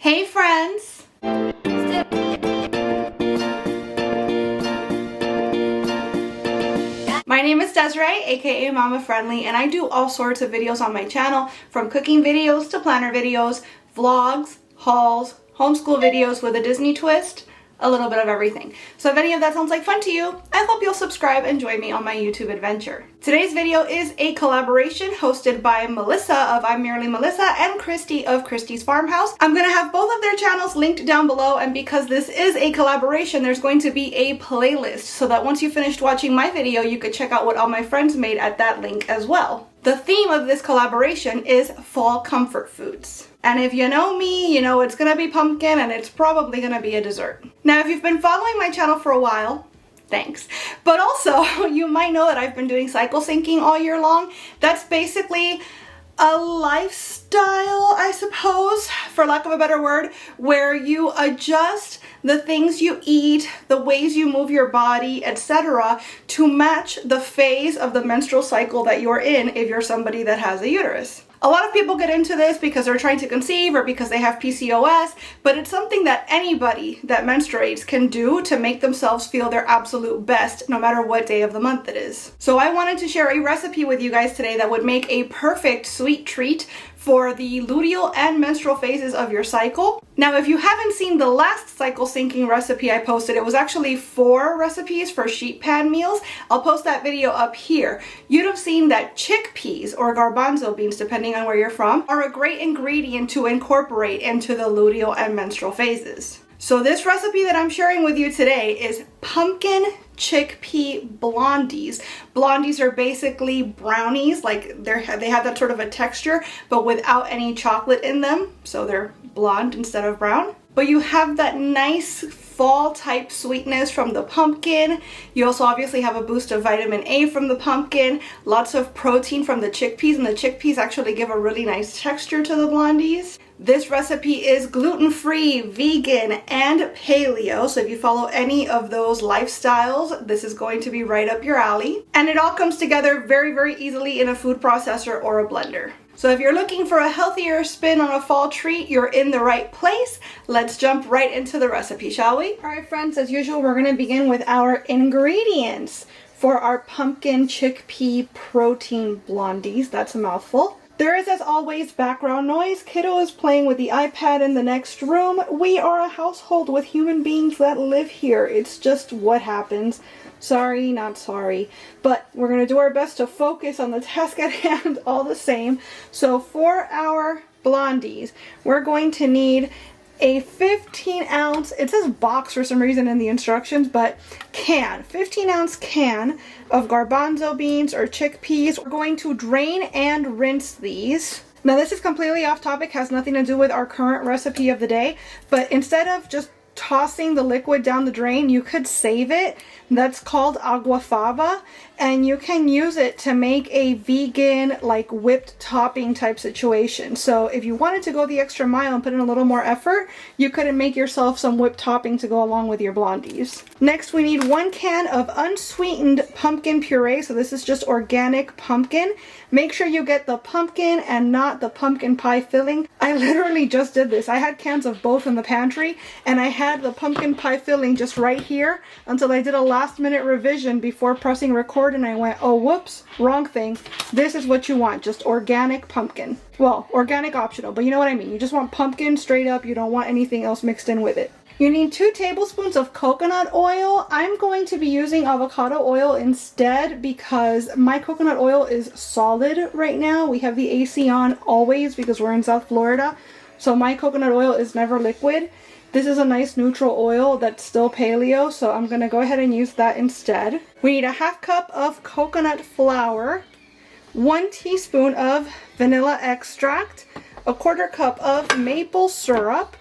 Hey friends! My name is Desiree, aka Mama Friendly, and I do all sorts of videos on my channel, from cooking videos to planner videos, vlogs, hauls, homeschool videos with a Disney twist, a little bit of everything. So if any of that sounds like fun to you, I hope you'll subscribe and join me on my YouTube adventure. Today's video is a collaboration hosted by Melissa of I'm Merely Melissa and Christy of Christy's Farmhouse. I'm gonna have both of their channels linked down below, and because this is a collaboration, there's going to be a playlist so that once you finished watching my video, you could check out what all my friends made at that link as well. The theme of this collaboration is fall comfort foods. And if you know me, you know it's gonna be pumpkin and it's probably gonna be a dessert. Now, if you've been following my channel for a while, thanks. But also, you might know that I've been doing cycle syncing all year long. That's basically a lifestyle, I suppose, for lack of a better word, where you adjust the things you eat, the ways you move your body, etc., to match the phase of the menstrual cycle that you're in if you're somebody that has a uterus. A lot of people get into this because they're trying to conceive or because they have PCOS, but it's something that anybody that menstruates can do to make themselves feel their absolute best, no matter what day of the month it is. So I wanted to share a recipe with you guys today that would make a perfect sweet treat for the luteal and menstrual phases of your cycle. Now, if you haven't seen the last cycle syncing recipe I posted, it was actually 4 recipes for sheet pan meals. I'll post that video up here. You'd have seen that chickpeas, or garbanzo beans, depending on where you're from, are a great ingredient to incorporate into the luteal and menstrual phases. So this recipe that I'm sharing with you today is pumpkin chickpea blondies. Blondies are basically brownies, like they have that sort of a texture, but without any chocolate in them. So they're blonde instead of brown. But you have that nice fall type sweetness from the pumpkin. You also obviously have a boost of vitamin A from the pumpkin, lots of protein from the chickpeas, and the chickpeas actually give a really nice texture to the blondies. This recipe is gluten-free, vegan, and paleo, so if you follow any of those lifestyles, this is going to be right up your alley. And it all comes together very, very easily in a food processor or a blender. So if you're looking for a healthier spin on a fall treat, you're in the right place. Let's jump right into the recipe, shall we? All right, friends, as usual, we're gonna begin with our ingredients for our pumpkin chickpea protein blondies. That's a mouthful. There is, as always, background noise. Kiddo is playing with the iPad in the next room. We are a household with human beings that live here. It's just what happens. Sorry, not sorry. But we're going to do our best to focus on the task at hand all the same. So for our blondies, we're going to need a 15-ounce, it says box for some reason in the instructions, but 15-ounce can of garbanzo beans or chickpeas. We're going to drain and rinse these. Now this is completely off topic, has nothing to do with our current recipe of the day, but instead of just tossing the liquid down the drain, you could save it. That's called agua faba, and you can use it to make a vegan, like whipped topping type situation. So if you wanted to go the extra mile and put in a little more effort, you could make yourself some whipped topping to go along with your blondies. Next, we need 1 can of unsweetened pumpkin puree. So this is just organic pumpkin. Make sure you get the pumpkin and not the pumpkin pie filling. I literally just did this. I had cans of both in the pantry, and I had the pumpkin pie filling just right here until I did a last minute revision before pressing record, and I went, oh whoops, wrong thing. This is what you want, just organic pumpkin. Well, organic optional, but you know what I mean. You just want pumpkin straight up. You don't want anything else mixed in with it. You need 2 tablespoons of coconut oil. I'm going to be using avocado oil instead because my coconut oil is solid right now. We have the AC on always because we're in South Florida, so my coconut oil is never liquid. This is a nice neutral oil that's still paleo, so I'm going to go ahead and use that instead. We need a 1/2 cup of coconut flour, 1 teaspoon of vanilla extract, a 1/4 cup of maple syrup,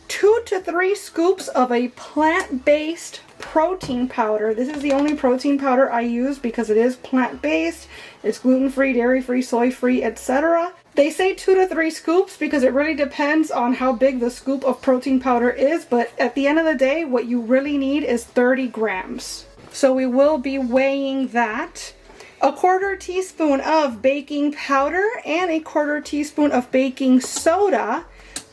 2 to 3 scoops of a plant-based protein powder. This is the only protein powder I use because it is plant-based. It's gluten-free, dairy-free, soy-free, etc. They say 2 to 3 scoops because it really depends on how big the scoop of protein powder is, but at the end of the day, what you really need is 30 grams. So we will be weighing that. A 1/4 teaspoon of baking powder and a 1/4 teaspoon of baking soda.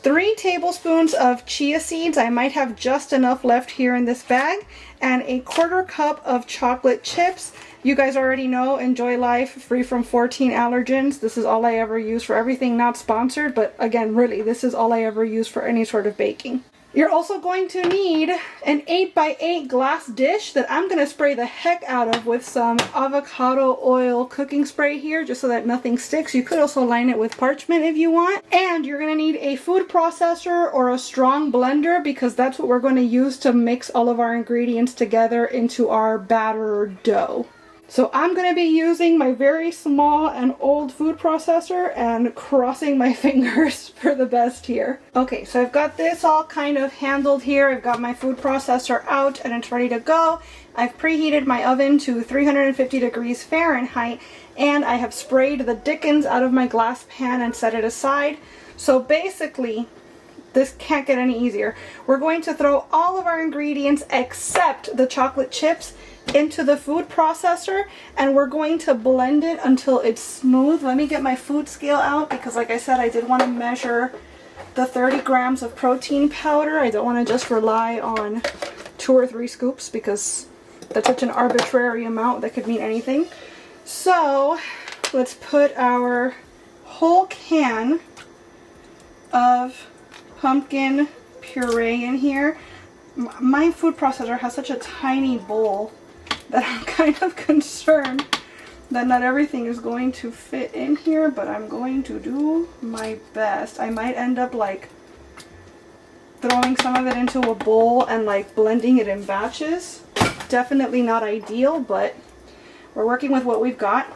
3 tablespoons of chia seeds. I might have just enough left here in this bag. And a 1/4 cup of chocolate chips. You guys already know, enjoy life, free from 14 allergens. This is all I ever use for everything, not sponsored, but again, really, this is all I ever use for any sort of baking. You're also going to need an 8x8 glass dish that I'm going to spray the heck out of with some avocado oil cooking spray here, just so that nothing sticks. You could also line it with parchment if you want. And you're going to need a food processor or a strong blender, because that's what we're going to use to mix all of our ingredients together into our batter dough. So I'm going to be using my very small and old food processor and crossing my fingers for the best here. Okay, so I've got this all kind of handled here. I've got my food processor out and it's ready to go. I've preheated my oven to 350 degrees Fahrenheit, and I have sprayed the dickens out of my glass pan and set it aside. So basically, this can't get any easier. We're going to throw all of our ingredients except the chocolate chips into the food processor, and we're going to blend it until it's smooth. Let me get my food scale out, because like I said, I did want to measure the 30 grams of protein powder. I don't want to just rely on 2 or 3 scoops, because that's such an arbitrary amount that could mean anything. So let's put our whole can of pumpkin puree in here. My food processor has such a tiny bowl that I'm kind of concerned that not everything is going to fit in here, but I'm going to do my best. I might end up like throwing some of it into a bowl and like blending it in batches. Definitely not ideal, but we're working with what we've got.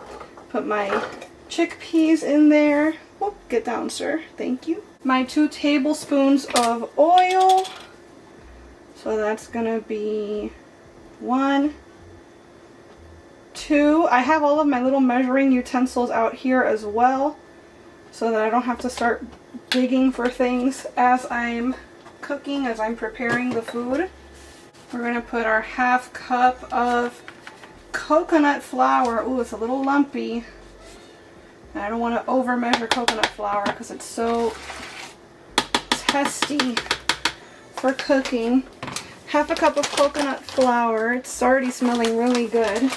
Put my chickpeas in there. Oh, get down, sir. Thank you. My 2 tablespoons of oil. So that's gonna be 1, 2. I have all of my little measuring utensils out here as well, so that I don't have to start digging for things as I'm cooking, as I'm preparing the food. We're gonna put our 1/2 cup of coconut flour. Ooh, it's a little lumpy. I don't want to over measure coconut flour because it's so testy for cooking. 1/2 cup of coconut flour. It's already smelling really good.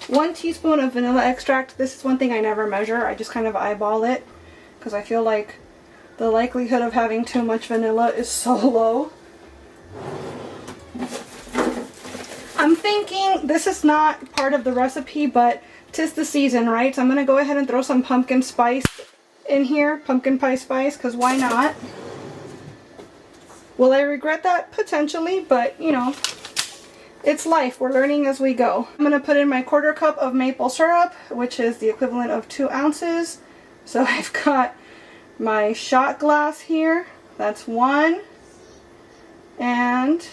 1 teaspoon of vanilla extract. This is one thing I never measure. I just kind of eyeball it because I feel like the likelihood of having too much vanilla is so low. I'm thinking this is not part of the recipe, but 'tis the season, right? So I'm going to go ahead and throw some pumpkin spice in here. Pumpkin pie spice, because why not? Will I regret that? Potentially, but you know, it's life. We're learning as we go. I'm going to put in my 1/4 cup of maple syrup, which is the equivalent of 2 ounces. So I've got my shot glass here. That's 1 and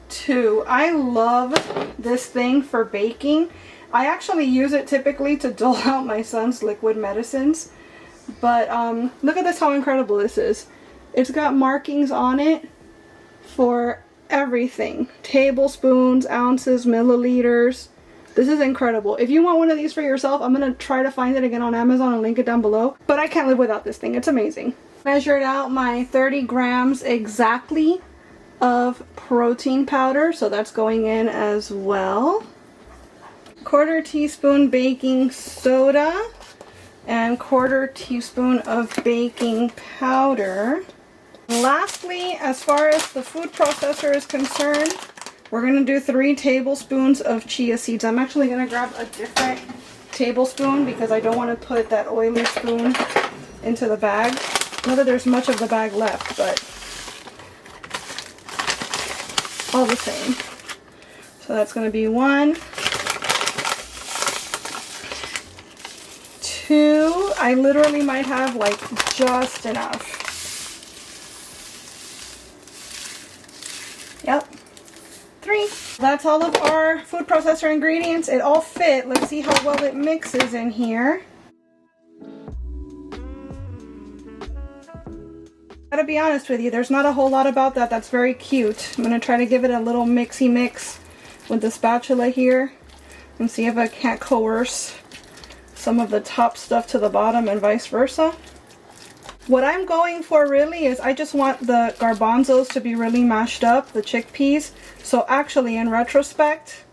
2. I love this thing for baking. I actually use it typically to dole out my son's liquid medicines. But look at this, how incredible this is. It's got markings on it for everything. Tablespoons, ounces, milliliters. This is incredible. If you want one of these for yourself, I'm going to try to find it again on Amazon and link it down below. But I can't live without this thing. It's amazing. Measured out my 30 grams exactly of protein powder. So that's going in as well. 1/4 teaspoon baking soda and 1/4 teaspoon of baking powder. Lastly, as far as the food processor is concerned, we're going to do 3 tablespoons of chia seeds. I'm actually going to grab a different tablespoon because I don't want to put that oily spoon into the bag. Not that there's much of the bag left, but all the same. So that's going to be 1, 2. I literally might have like just enough. Yep. 3. That's all of our food processor ingredients. It all fit. Let's see how well it mixes in here. Gotta be honest with you, there's not a whole lot about that that's very cute. I'm gonna try to give it a little mixy mix with the spatula here and see if I can't coerce some of the top stuff to the bottom and vice versa. What I'm going for really is I just want the garbanzos to be really mashed up, the chickpeas. So actually, in retrospect,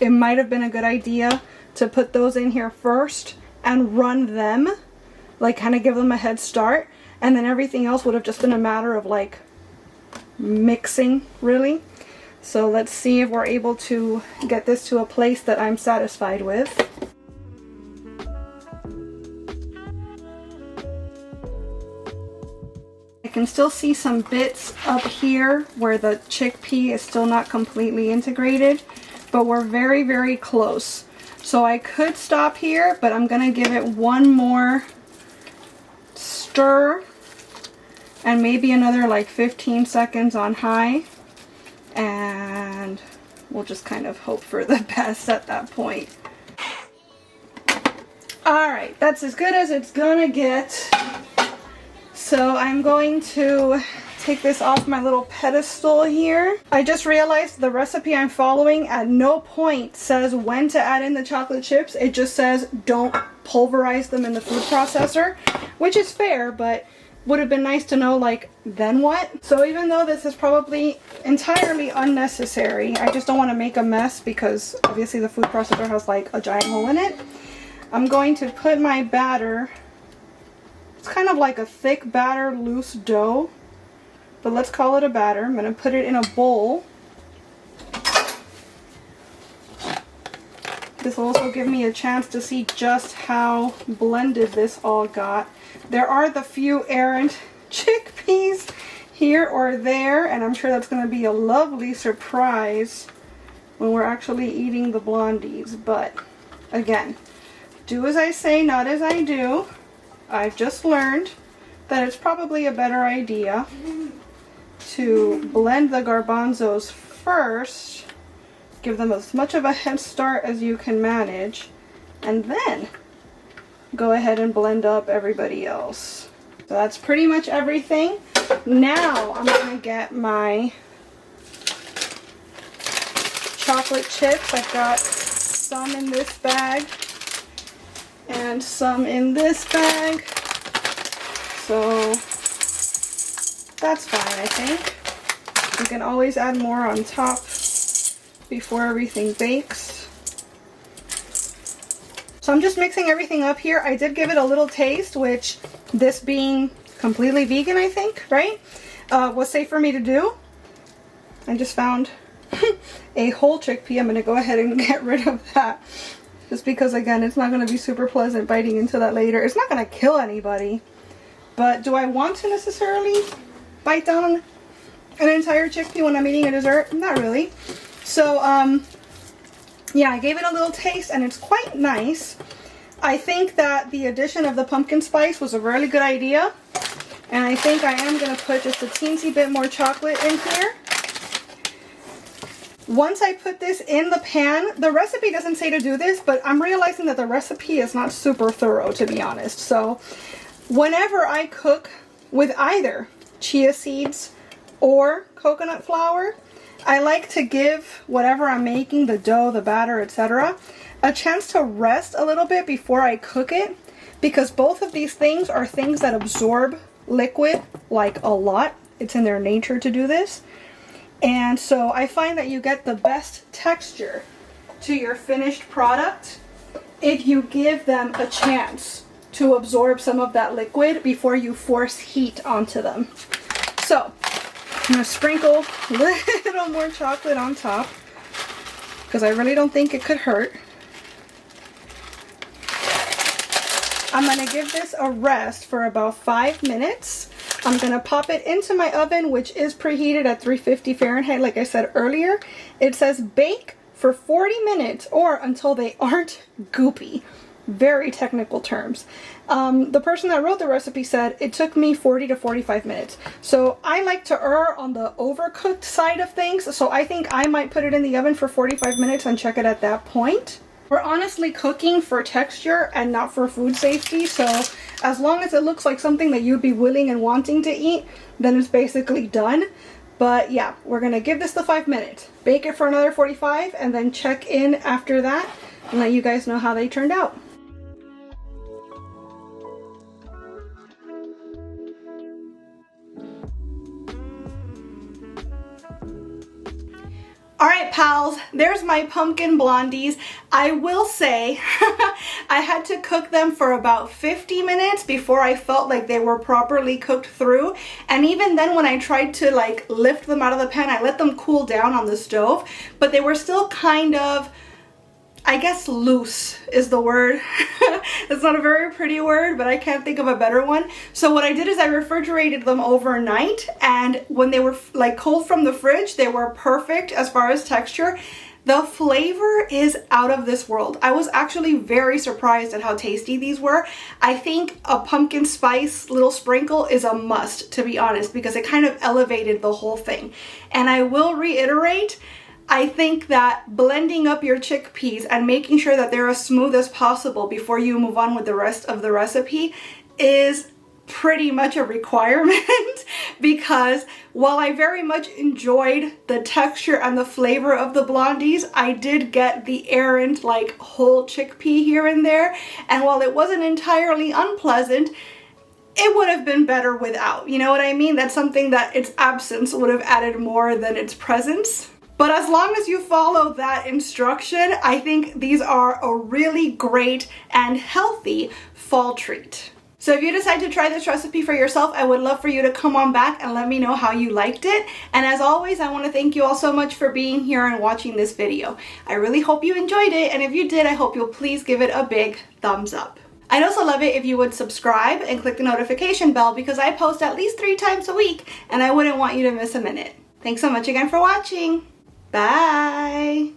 it might have been a good idea to put those in here first and run them, like kind of give them a head start, and then everything else would have just been a matter of like mixing, really. So let's see if we're able to get this to a place that I'm satisfied with. I can still see some bits up here where the chickpea is still not completely integrated, but we're very, very close. So I could stop here, but I'm gonna give it one more stir and maybe another like 15 seconds on high, and we'll just kind of hope for the best at that point. Alright, that's as good as it's gonna get. So I'm going to take this off my little pedestal here. I just realized the recipe I'm following at no point says when to add in the chocolate chips. It just says don't pulverize them in the food processor, which is fair, but would have been nice to know, like, then what? So even though this is probably entirely unnecessary, I just don't want to make a mess because obviously the food processor has like a giant hole in it. I'm going to put my batter. It's kind of like a thick batter, loose dough, but let's call it a batter. I'm going to put it in a bowl. This will also give me a chance to see just how blended this all got. There are the few errant chickpeas here or there, and I'm sure that's going to be a lovely surprise when we're actually eating the blondies. But again, do as I say, not as I do. I've just learned that it's probably a better idea to blend the garbanzos first, give them as much of a head start as you can manage, and then go ahead and blend up everybody else. So that's pretty much everything. Now I'm going to get my chocolate chips. I've got some in this bag and some in this bag, so that's fine, I think. You can always add more on top before everything bakes. So I'm just mixing everything up here. I did give it a little taste, which this being completely vegan, I think, right, was safe for me to do. I just found a whole chickpea. I'm going to go ahead and get rid of that. Just because, again, it's not going to be super pleasant biting into that later. It's not going to kill anybody. But do I want to necessarily bite down an entire chickpea when I'm eating a dessert? Not really. So, yeah, I gave it a little taste and it's quite nice. I think that the addition of the pumpkin spice was a really good idea. And I think I am going to put just a teensy bit more chocolate in here. Once I put this in the pan, the recipe doesn't say to do this, but I'm realizing that the recipe is not super thorough, to be honest. So whenever I cook with either chia seeds or coconut flour, I like to give whatever I'm making, the dough, the batter, etc., a chance to rest a little bit before I cook it, because both of these things are things that absorb liquid like a lot. It's in their nature to do this. And so I find that you get the best texture to your finished product if you give them a chance to absorb some of that liquid before you force heat onto them. So I'm going to sprinkle a little more chocolate on top because I really don't think it could hurt. I'm going to give this a rest for about 5 minutes. I'm going to pop it into my oven, which is preheated at 350 Fahrenheit, like I said earlier. It says bake for 40 minutes or until they aren't goopy. Very technical terms. The person that wrote the recipe said it took me 40 to 45 minutes. So I like to err on the overcooked side of things, so I think I might put it in the oven for 45 minutes and check it at that point. We're honestly cooking for texture and not for food safety, so as long as it looks like something that you'd be willing and wanting to eat, then it's basically done. But yeah, we're gonna give this the 5 minutes, bake it for another 45, and then check in after that and let you guys know how they turned out. Alright pals, there's my pumpkin blondies. I will say I had to cook them for about 50 minutes before I felt like they were properly cooked through. And even then when I tried to like lift them out of the pan, I let them cool down on the stove, but they were still kind of, I guess loose is the word. It's not a very pretty word, but I can't think of a better one. So what I did is I refrigerated them overnight, and when they were like cold from the fridge, they were perfect as far as texture. The flavor is out of this world. I was actually very surprised at how tasty these were. I think a pumpkin spice little sprinkle is a must, to be honest, because it kind of elevated the whole thing. And I will reiterate, I think that blending up your chickpeas and making sure that they're as smooth as possible before you move on with the rest of the recipe is pretty much a requirement because while I very much enjoyed the texture and the flavor of the blondies, I did get the errant like whole chickpea here and there, and while it wasn't entirely unpleasant, it would have been better without. You know what I mean? That's something that its absence would have added more than its presence. But as long as you follow that instruction, I think these are a really great and healthy fall treat. So if you decide to try this recipe for yourself, I would love for you to come on back and let me know how you liked it. And as always, I want to thank you all so much for being here and watching this video. I really hope you enjoyed it, and if you did, I hope you'll please give it a big thumbs up. I'd also love it if you would subscribe and click the notification bell because I post at least 3 times a week and I wouldn't want you to miss a minute. Thanks so much again for watching. Bye!